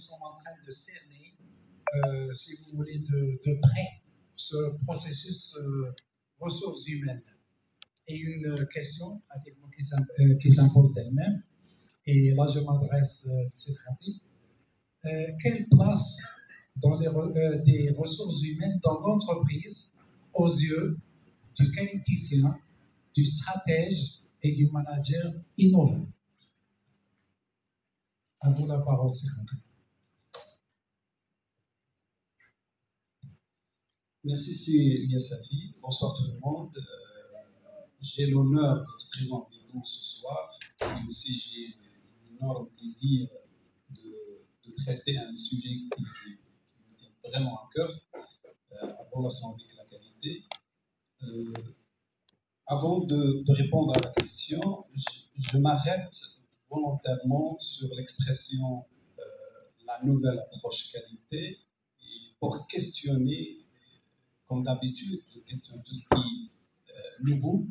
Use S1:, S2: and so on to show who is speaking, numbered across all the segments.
S1: sommes en train de cerner, si vous voulez, de près ce processus ressources humaines. Et une question pratiquement qui s'impose d'elle-même, et là je m'adresse c'est rapide. Quelle place dans des ressources humaines dans l'entreprise aux yeux du qualiticien, du stratège et du manager innovant? À vous la parole, s'il vous plaît.
S2: Merci, c'est Yasafi. Bonsoir tout le monde. J'ai l'honneur d'être présent avec vous ce soir. Et aussi, j'ai l'énorme plaisir de traiter un sujet qui me tient vraiment à cœur, en relation avec la qualité. Avant de répondre à la question, je m'arrête volontairement sur l'expression la nouvelle approche qualité et pour questionner, comme d'habitude, je questionne tout ce qui est nouveau.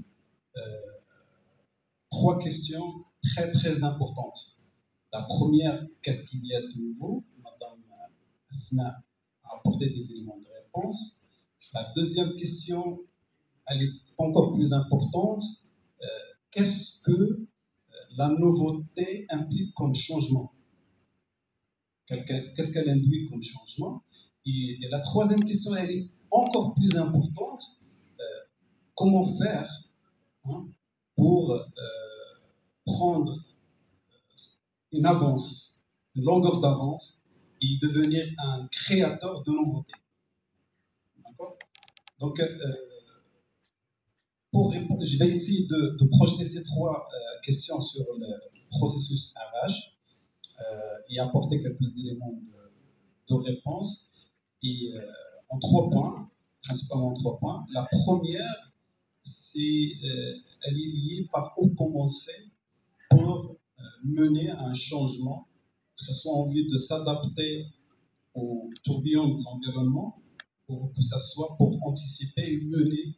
S2: Trois questions très très importantes. La première, qu'est-ce qu'il y a de nouveau? Madame Asma a apporté des éléments de réponse. La deuxième question, elle est encore plus importante. Qu'est-ce que la nouveauté implique comme changement? Qu'est-ce qu'elle induit comme changement? Et la troisième question, elle est encore plus importante. Comment faire pour prendre une avance, une longueur d'avance et devenir un créateur de nouveautés? D'accord? Donc, pour répondre, je vais essayer de projeter ces trois questions sur le processus RH et apporter quelques éléments de réponse. Et en 3 points, principalement en 3 points. La première, elle est liée par où commencer pour mener un changement, que ce soit en vue de s'adapter aux tourbillons de l'environnement, ou que ce soit pour anticiper et mener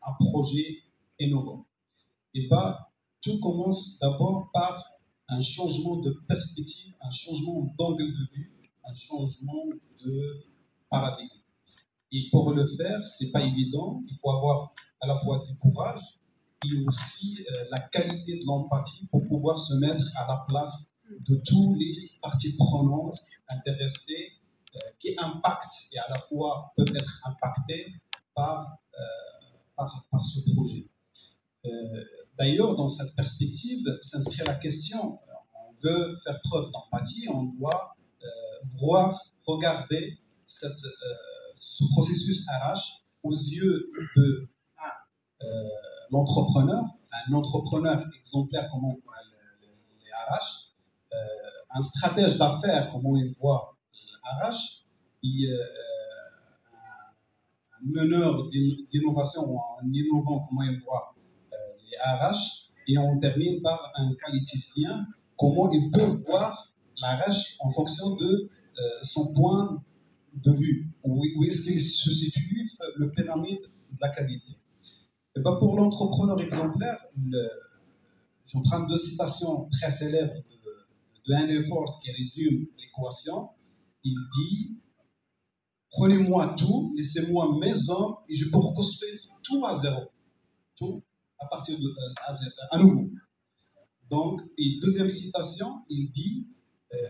S2: un projet innovant. Et tout commence d'abord par un changement de perspective, un changement d'angle de vue, un changement de paradigme. Et pour le faire, c'est pas évident. Il faut avoir à la fois du courage et aussi la qualité de l'empathie pour pouvoir se mettre à la place de tous les parties prenantes intéressées qui impactent et à la fois peuvent être impactées par ce projet. D'ailleurs, dans cette perspective, s'inscrit la question, on veut faire preuve d'empathie, on doit regarder ce processus RH aux yeux de l'entrepreneur, un entrepreneur exemplaire, comment on voit les RH, un stratège d'affaires, comment il voit les RH, un meneur d'innovation ou un innovant, comment il voit les RH, et on termine par un qualiticien, comment il peut voir la RH en fonction de son point de vue, où est-ce qu'il se situe le pyramide de la qualité. Et pour l'entrepreneur exemplaire, j'emprunte 2 citations très célèbres de Henry Ford qui résument l'équation. Il dit: prenez-moi tout, laissez-moi mes hommes et je peux reconstruire tout à zéro. Tout à partir à nouveau. Donc, et deuxième citation, il dit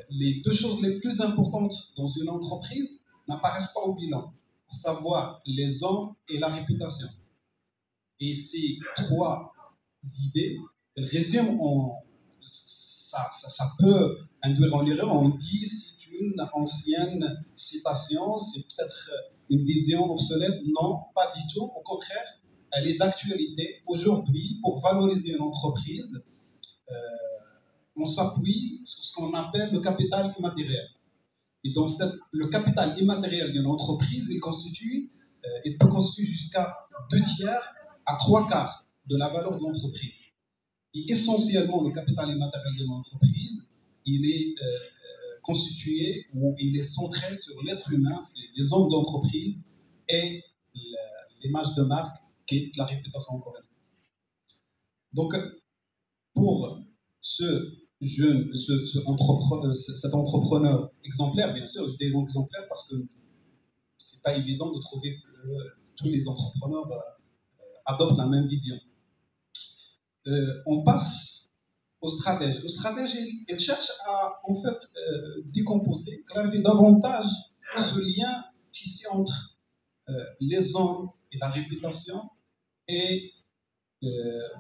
S2: les 2 choses les plus importantes dans une entreprise n'apparaissent pas au bilan, à savoir les hommes et la réputation. Et ces 3 idées, elles résument, ça peut induire en erreur. On dit c'est une ancienne citation, c'est peut-être une vision obsolète. Non, pas du tout. Au contraire, elle est d'actualité. Aujourd'hui, pour valoriser une entreprise, on s'appuie sur ce qu'on appelle le capital immatériel. Et dans le capital immatériel d'une entreprise, il peut constituer jusqu'à 2/3 à 3/4 de la valeur de l'entreprise. Et essentiellement, le capital immatériel de l'entreprise, il est constitué ou il est centré sur l'être humain, c'est les hommes d'entreprise et l'image de marque qui est la réputation encore une fois. Donc, pour ce cet entrepreneur exemplaire, bien sûr, je dis exemplaire parce que c'est pas évident de trouver que tous les entrepreneurs adoptent la même vision. On passe au stratège. Le stratège, il cherche à en fait décomposer, clarifier davantage ce lien tissé entre les hommes et la réputation et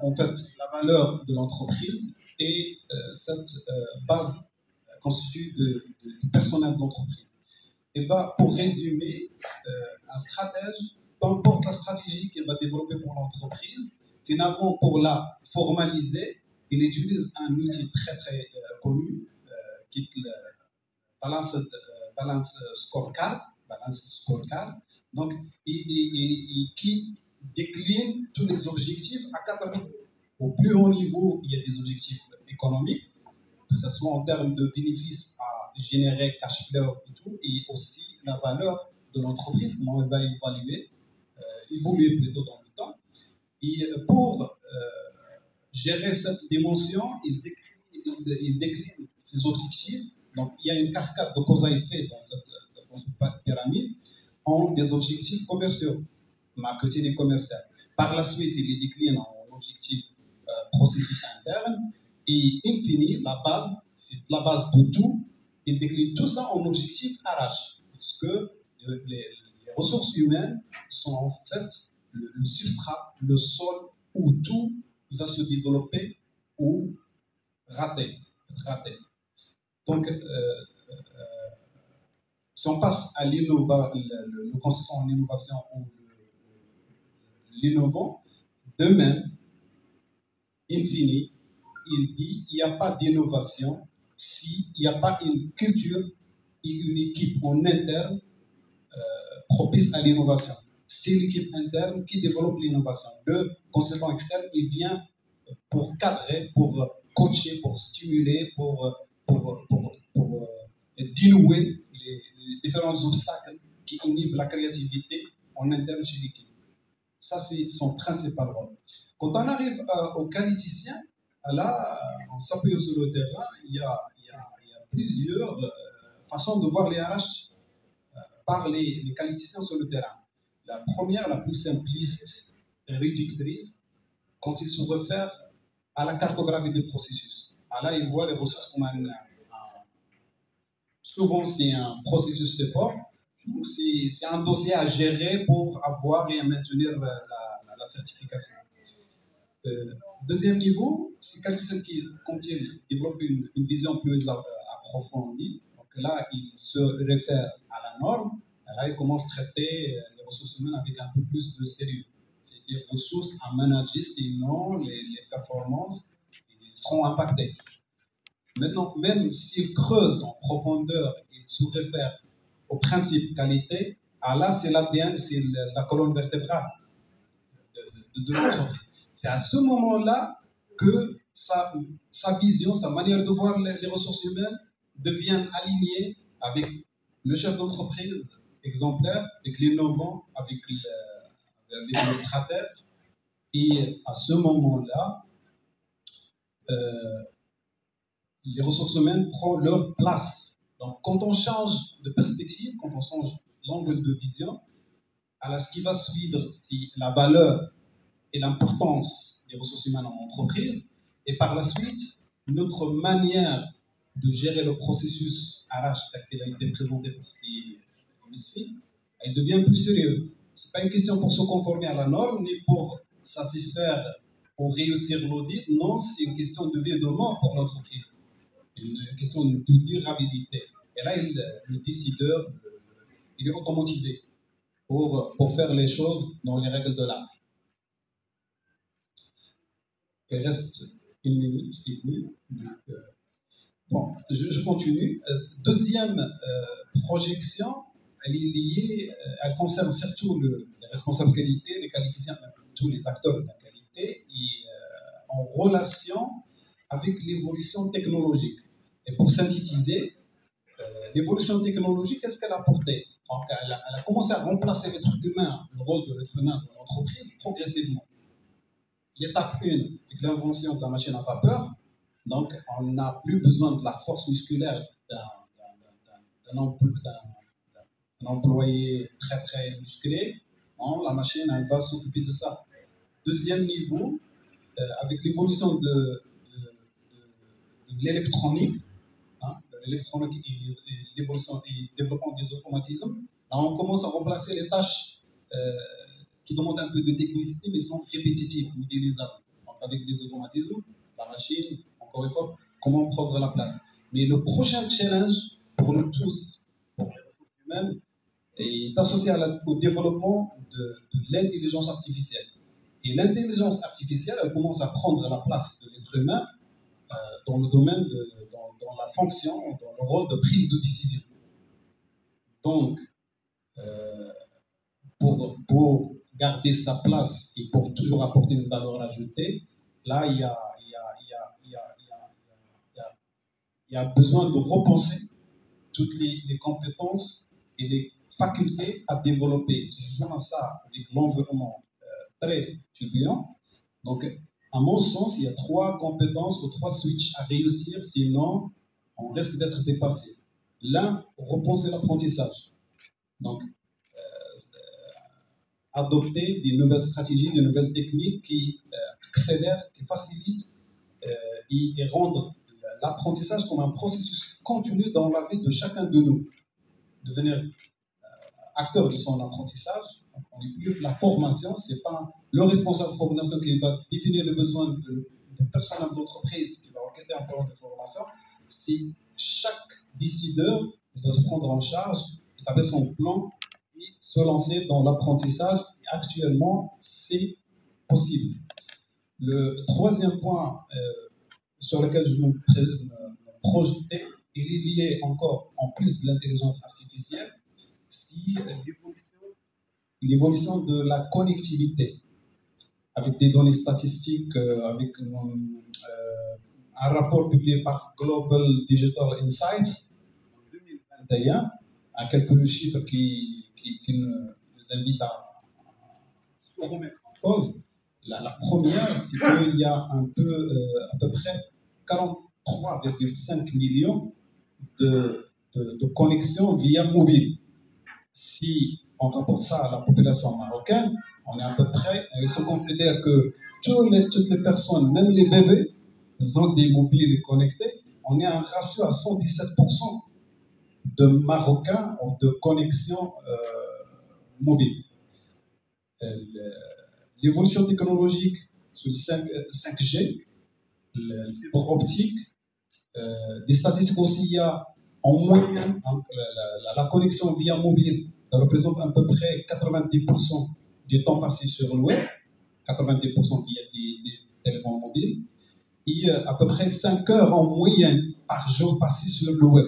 S2: en fait la valeur de l'entreprise et cette base constituée du personnel de l'entreprise. Et pour résumer, un stratège, peu importe la stratégie qu'il va développer pour l'entreprise, finalement, pour la formaliser, il utilise un outil très très connu qui est le Balance Scorecard. Donc, qui décline tous les objectifs à 4 niveaux. Au plus haut niveau, il y a des objectifs économiques, que ce soit en termes de bénéfices à générer, cash flow et tout, et aussi la valeur de l'entreprise, comment elle va évoluer plutôt dans le temps. Et pour gérer cette dimension, il décline ses objectifs. Donc, il y a une cascade de cause à effet dans cette pyramide en des objectifs commerciaux, marketing et commercial. Par la suite, il les décline en objectifs processus interne. Et in fine, la base, c'est la base de tout. Il décline tout ça en objectifs RH, parce que les ressources humaines sont en fait le substrat, le sol où tout va se développer ou rater. Donc, si on passe à le conséquent en innovation ou l'innovant, de même, in fine, il dit qu'il n'y a pas d'innovation s'il n'y a pas une culture et une équipe en interne propice à l'innovation. C'est l'équipe interne qui développe l'innovation. Le consultant externe, il vient pour cadrer, pour coacher, pour stimuler, pour dénouer les différents obstacles qui inhibent la créativité en interne chez l'équipe. Ça, c'est son principal rôle. Quand on arrive aux qualiticiens, là, en s'appuyant sur le terrain, il y a plusieurs façons de voir les RH par les qualiticiens sur le terrain. La première, la plus simpliste et réductrice, quand ils se réfèrent à la cartographie des processus. Là, ils voient les ressources comme souvent, c'est un processus support. Donc, c'est un dossier à gérer pour avoir et à maintenir la certification. Deuxième niveau, c'est quelqu'un qui, quand il développe une vision plus approfondie, donc là, il se réfère à la norme, là, il commence à traiter les ressources humaines avec un peu plus de sérieux. C'est des ressources à manager, sinon les performances seront impactées. Maintenant, même s'il creuse en profondeur, il se réfère au principe qualité, là, c'est l'ADN, c'est la colonne vertébrale de l'entreprise. C'est à ce moment-là que sa vision, sa manière de voir les ressources humaines devient alignée avec le chef d'entreprise exemplaire, avec l'innovant, avec le stratège. Et à ce moment-là, les ressources humaines prennent leur place. Donc, quand on change de perspective, quand on change d'angle de vision, alors ce qui va suivre, c'est la valeur et l'importance des ressources humaines en entreprise, et par la suite, notre manière de gérer le processus RH tel qu'il a été présenté par ces misfits, elle devient plus sérieuse. Ce n'est pas une question pour se conformer à la norme, ni pour satisfaire ou réussir l'audit, non, c'est une question de vie et de mort pour l'entreprise, une question de durabilité. Et là, le décideur, il est automotivé pour faire les choses dans les règles de l'art. Il reste 1 minute et demie. Bon, je continue. Deuxième projection, elle est liée, elle concerne surtout les responsables qualité, les qualiticiens, tous les acteurs de la qualité, et en relation avec l'évolution technologique. Et pour synthétiser, l'évolution technologique, qu'est-ce qu'elle a apporté? Donc, elle a commencé à remplacer l'être humain, le rôle de l'être humain dans l'entreprise progressivement. L'étape 1, c'est l'invention de la machine à vapeur. Donc, on n'a plus besoin de la force musculaire d'un employé très très musclé. Non, la machine, elle va s'occuper de ça. Deuxième niveau, avec l'évolution de l'électronique, hein, l'électronique et l'évolution et le développement des automatismes, là, on commence à remplacer les tâches qui demandent un peu de technicité mais sont répétitives, modélisables. Donc, avec des automatismes, la machine, encore une fois, comment prendre la place. Mais le prochain challenge pour nous tous, pour les ressources humaines, est associé au développement de l'intelligence artificielle. Et l'intelligence artificielle, elle commence à prendre la place de l'être humain dans le domaine, dans la fonction, dans le rôle de prise de décision. Donc, pour garder sa place et pour toujours apporter une valeur ajoutée, là, il y a besoin de repenser toutes les compétences et les facultés à développer. Si je joins ça avec l'environnement très turbulent, donc, à mon sens, il y a 3 compétences ou 3 switches à réussir, sinon on risque d'être dépassé. L'un, repenser l'apprentissage. Donc, adopter des nouvelles stratégies, des nouvelles techniques qui accélèrent, qui facilitent et rendent l'apprentissage comme un processus continu dans la vie de chacun de nous. Devenir acteur de son apprentissage. On est plus la formation, ce n'est pas le responsable de formation qui va définir les besoins de personnel d'entreprise qui va orchestrer un programme de formation. C'est chaque décideur qui doit se prendre en charge, établir son plan et se lancer dans l'apprentissage. Et actuellement, c'est possible. Le troisième point sur lequel je veux me projeter, il est lié encore, en plus de l'intelligence artificielle, c'est l'évolution de la connectivité, avec des données statistiques, avec un rapport publié par Global Digital Insight en 2021, à quelques chiffres qui nous invitent à remettre en cause. La première, c'est qu'il y a à peu près 43,5 millions de connexions via mobile. Si on rapporte ça à la population marocaine, on est à peu près, il se considère que toutes les personnes, même les bébés, ils ont des mobiles connectés. On est à un ratio à 117% de Marocains ont de connexion mobile. L'évolution technologique sur le 5G, le fibre optique, des statistiques aussi, il y a en moyenne, la connexion via mobile représente à peu près 90% du temps passé sur le web, 90% via des téléphones mobiles, et à peu près 5 heures en moyenne par jour passé sur le web.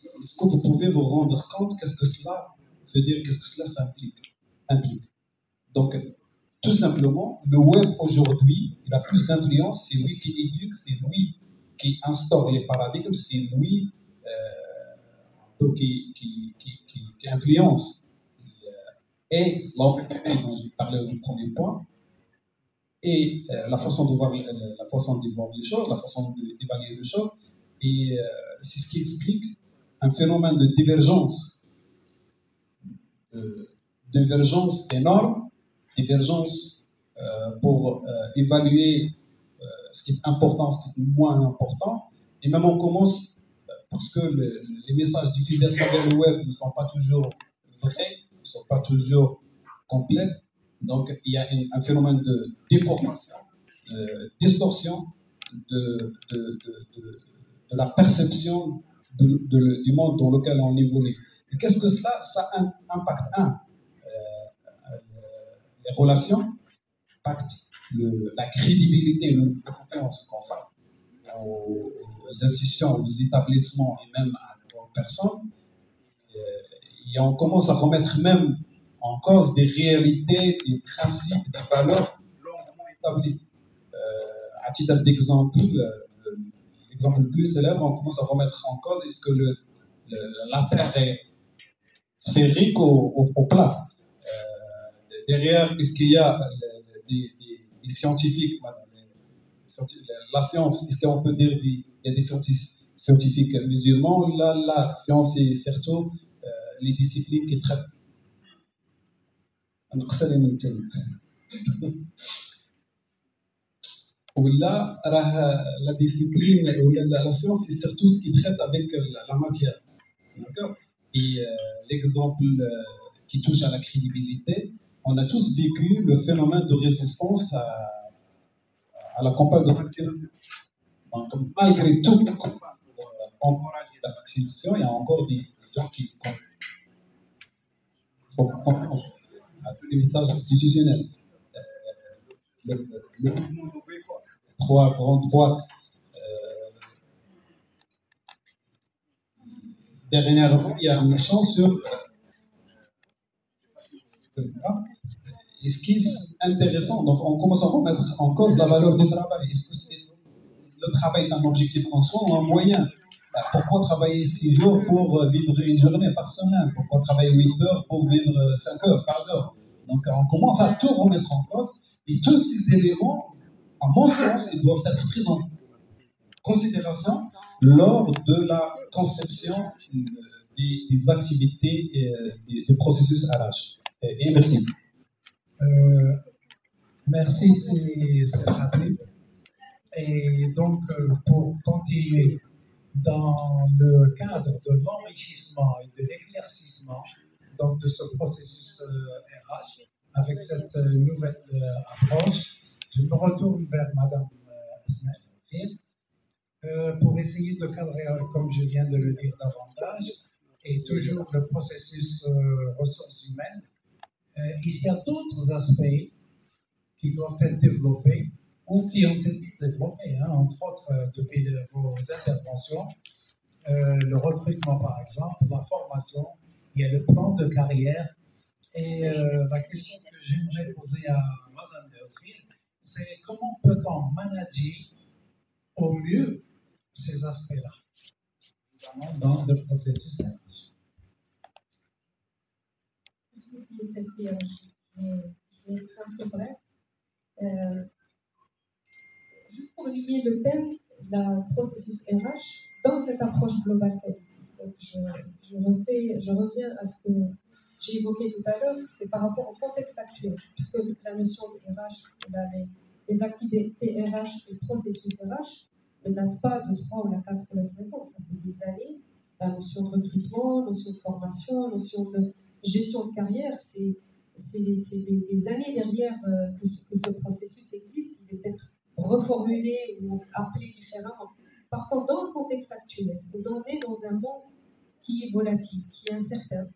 S2: Est-ce que vous pouvez vous rendre compte qu'est-ce que cela veut dire, qu'est-ce que cela implique? Donc, tout simplement, le web aujourd'hui, il a plus d'influence, c'est lui qui éduque, c'est lui qui instaure les paradigmes, c'est lui qui influence et l'opinion dont j'ai parlé du premier point, et la façon de voir les choses, la façon d'évaluer les choses, et c'est ce qui explique un phénomène de divergence énorme, divergence pour évaluer ce qui est important, ce qui est moins important, et même on commence, parce que les messages diffusés à travers le web ne sont pas toujours vrais, ne sont pas toujours complets, donc il y a un phénomène de déformation, distorsion de la perception du monde dans lequel on évolue. Et qu'est-ce que cela? Ça impacte les relations, impacte la crédibilité, la confiance qu'on fasse aux institutions, aux établissements et même aux personnes. Et on commence à remettre même en cause des réalités, des principes, des valeurs longuement établis. À titre d'exemple, l'exemple le plus célèbre, on commence à remettre en cause est-ce que la Terre est sphérique ou plate. Derrière, est-ce qu'il y a des scientifiques, la science, est-ce qu'on peut dire il y a des scientifiques musulmans? La science, c'est surtout les disciplines qui traitent. Ou là, la discipline ou la science, c'est surtout ce qui traite avec la matière. D'accord? Et l'exemple qui touche à la crédibilité, on a tous vécu le phénomène de résistance à la campagne de vaccination. Donc, malgré toute la campagne encourager la vaccination, il y a encore des gens qui font confiance à tous les messages institutionnels. Le mouvement de boycott, 3 grandes boîtes. Dernièrement, il y a une chance sur. Et ce qui est intéressant, donc on commence à remettre en cause la valeur du travail. Est-ce que le travail est un objectif en soi ou un moyen? Pourquoi travailler 6 jours pour vivre une journée par semaine? Pourquoi travailler 8 heures pour vivre 5 heures par heure? Donc on commence à tout remettre en cause. Et tous ces éléments, à mon sens, ils doivent être pris en considération lors de la conception des activités et des processus RH. Et merci.
S1: Merci, c'est rapide. Et donc, pour continuer, dans le cadre de l'enrichissement et de l'éclaircissement donc, de ce processus RH, avec cette nouvelle approche, je me retourne vers Madame Asmaël pour essayer de cadrer, comme je viens de le dire davantage, et toujours le processus ressources humaines. Il y a d'autres aspects qui doivent être développés ou qui ont été développés, hein, entre autres depuis vos interventions. Le recrutement, par exemple, la formation, il y a le plan de carrière. Et la question que j'aimerais poser à Mme Delphine, c'est comment peut-on manager au mieux ces aspects-là, notamment dans le processus RH.
S3: Merci, Sophie. Je vais être un peu bref. Juste pour lier le thème d'un processus RH dans cette approche globale. Donc je reviens à ce que j'ai évoqué tout à l'heure, c'est par rapport au contexte actuel, puisque la notion de RH, les activités RH et le processus RH ne datent pas de 3 ou 4 ou 5 ans, ça fait des années. La notion de recrutement, notion de formation, notion de gestion de carrière, c'est des années derrière que ce processus existe. Il est peut-être reformulé ou appelé différemment. Par contre, dans le contexte actuel, où on est dans un monde qui est volatile, qui est incertain,